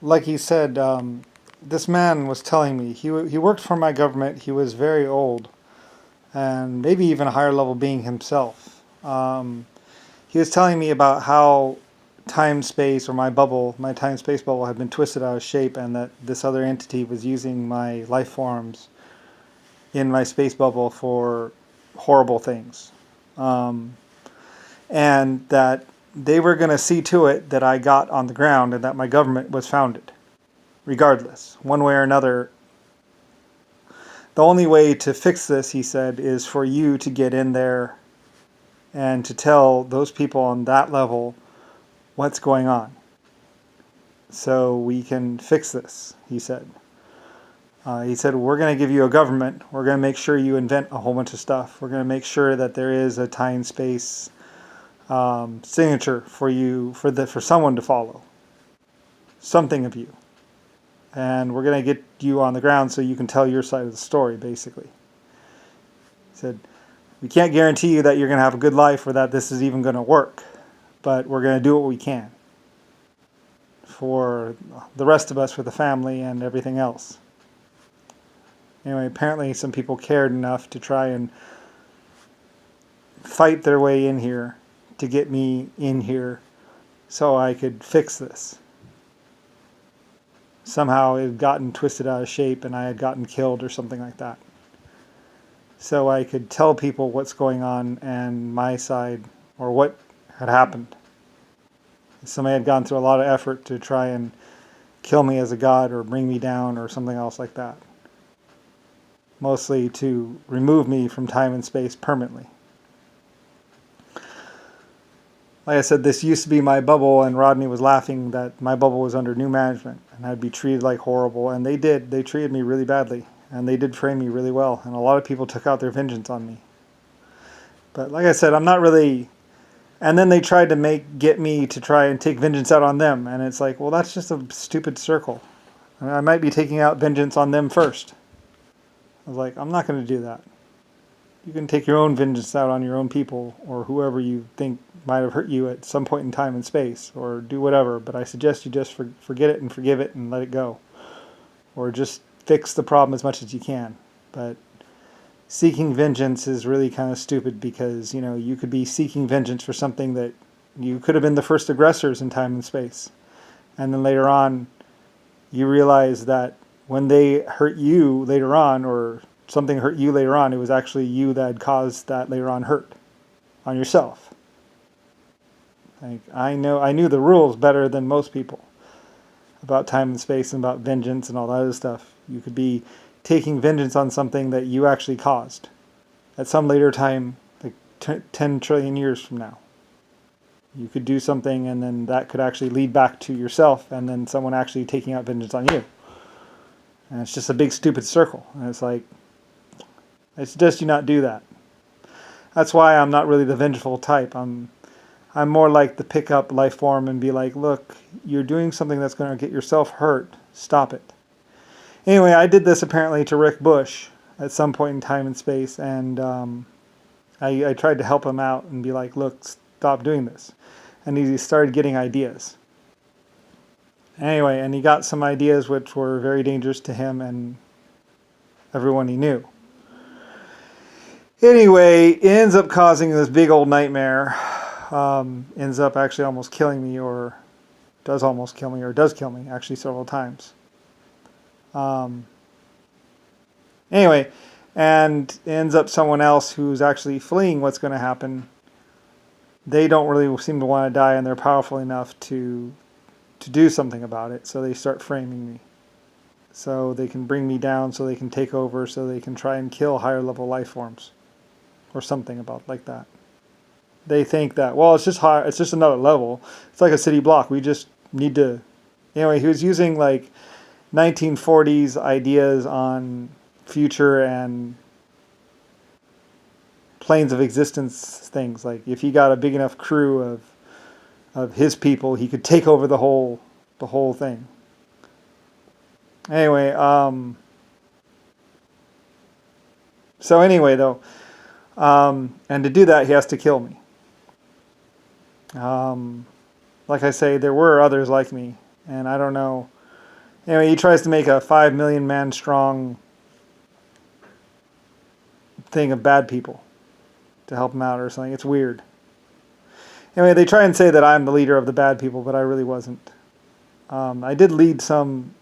like he said, this man was telling me he worked for my government. He was very old and maybe even a higher level being himself. He was telling me about how time space or my time space bubble had been twisted out of shape, and that this other entity was using my life forms in my space bubble for horrible things. Um, and that they were going to see to it that I got on the ground and that my government was founded, regardless, one way or another. The only way to fix this, he said, is for you to get in there and to tell those people on that level what's going on, so we can fix this, he said. He said, we're going to give you a government. We're going to make sure you invent a whole bunch of stuff. We're going to make sure that there is a time space signature for you, for someone to follow, something of you. And we're going to get you on the ground so you can tell your side of the story, basically. He said, we can't guarantee you that you're going to have a good life or that this is even going to work, but we're going to do what we can for the rest of us, for the family and everything else. Anyway, apparently some people cared enough to try and fight their way in here to get me in here so I could fix this. Somehow it had gotten twisted out of shape and I had gotten killed or something like that. So I could tell people what's going on and my side, or what had happened. Somebody had gone through a lot of effort to try and kill me as a god or bring me down or something else like that. Mostly to remove me from time and space permanently. Like I said, this used to be my bubble, and Rodney was laughing that my bubble was under new management and I'd be treated like horrible. And they did. They treated me really badly, and they did frame me really well. And a lot of people took out their vengeance on me. But like I said, I'm not really... And then they tried to get me to try and take vengeance out on them. And it's like, well, that's just a stupid circle. I might be taking out vengeance on them first. I was like, I'm not going to do that. You can take your own vengeance out on your own people or whoever you think might have hurt you at some point in time and space, or do whatever. But I suggest you just forget it and forgive it and let it go. Or just fix the problem as much as you can. But seeking vengeance is really kind of stupid, because, you know, you could be seeking vengeance for something that you could have been the first aggressors in time and space. And then later on, you realize that when they hurt you later on, or something hurt you later on, it was actually you that had caused that later on hurt on yourself. Like, I knew the rules better than most people about time and space and about vengeance and all that other stuff. You could be taking vengeance on something that you actually caused at some later time, like 10 trillion years from now. You could do something, and then that could actually lead back to yourself, and then someone actually taking out vengeance on you. And it's just a big stupid circle. And it's like, I suggest you not do that. That's why I'm not really the vengeful type. I'm more like the pick up life form and be like, look, you're doing something that's going to get yourself hurt. Stop it. Anyway, I did this apparently to Rick Bush at some point in time and space, and I tried to help him out and be like, look, stop doing this. And he started getting ideas. Anyway, and he got some ideas which were very dangerous to him and everyone he knew. Anyway, it ends up causing this big old nightmare. Ends up actually almost killing me, or does almost kill me, or does kill me actually several times. Anyway, and ends up someone else who's actually fleeing what's going to happen. They don't really seem to want to die, and they're powerful enough to do something about it, so they start framing me. So they can bring me down, so they can take over, so they can try and kill higher level life forms. Or something about like that. They think that, well, it's just high, it's just another level. It's like a city block. We just need to... Anyway, he was using like 1940s ideas on future and planes of existence things. Like, if he got a big enough crew of his people, he could take over the whole thing. Anyway, so anyway though, and to do that he has to kill me. Like I say, there were others like me, and I don't know Anyway, he tries to make a 5 million man strong thing of bad people to help him out or something. It's weird. Anyway, they try and say that I'm the leader of the bad people, but I really wasn't. I did lead some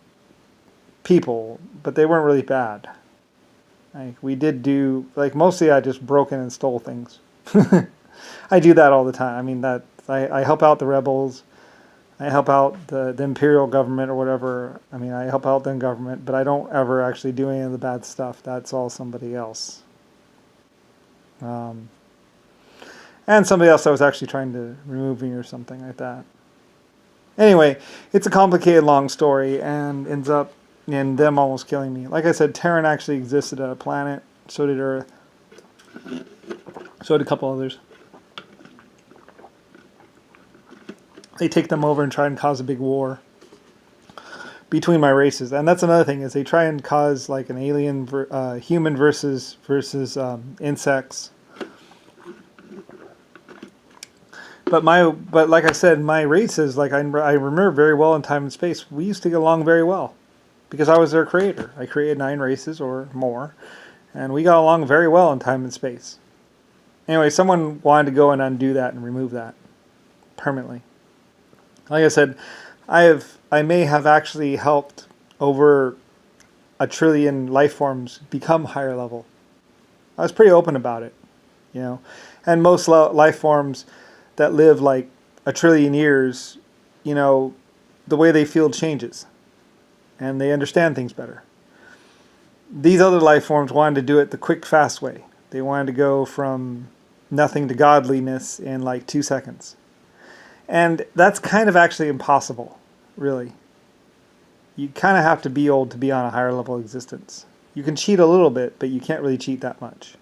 people, but they weren't really bad. Like, we did do, like, mostly I just broke in and stole things. I do that all the time. I mean, I help out the rebels. I help out the imperial government or whatever. I mean, I help out the government, but I don't ever actually do any of the bad stuff. That's all somebody else. And somebody else I was actually trying to remove me or something like that. Anyway, it's a complicated, long story, and ends up in them almost killing me. Like I said, Terran actually existed as a planet. So did Earth. So did a couple others. They take them over and try and cause a big war between my races. And that's another thing, is they try and cause like an alien, human versus insects. But like I said, my races, like I remember very well in time and space, we used to get along very well. Because I was their creator. I created 9 races or more. And we got along very well in time and space. Anyway, someone wanted to go and undo that and remove that permanently. Like I said, I may have actually helped over 1 trillion life forms become higher level. I was pretty open about it, you know. And most life forms that live like 1 trillion years, you know, the way they feel changes. And they understand things better. These other life forms wanted to do it the quick, fast way. They wanted to go from nothing to godliness in like 2 seconds. And that's kind of actually impossible, really. You kind of have to be old to be on a higher level existence. You can cheat a little bit, but you can't really cheat that much.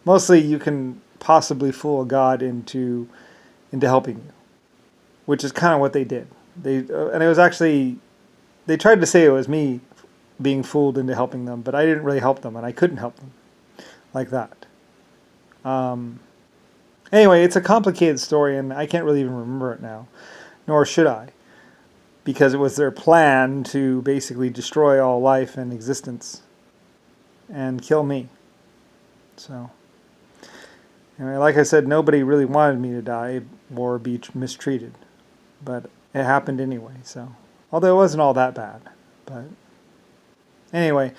Mostly you can possibly fool a god into helping you, which is kind of what they did. And it was actually, they tried to say it was me being fooled into helping them, but I didn't really help them, and I couldn't help them like that. Anyway, it's a complicated story, and I can't really even remember it now, nor should I, because it was their plan to basically destroy all life and existence and kill me. So, anyway, like I said, nobody really wanted me to die or be mistreated, but it happened anyway, so. Although it wasn't all that bad, but anyway,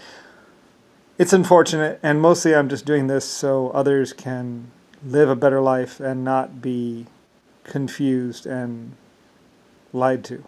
it's unfortunate, and mostly I'm just doing this so others can live a better life and not be confused and lied to.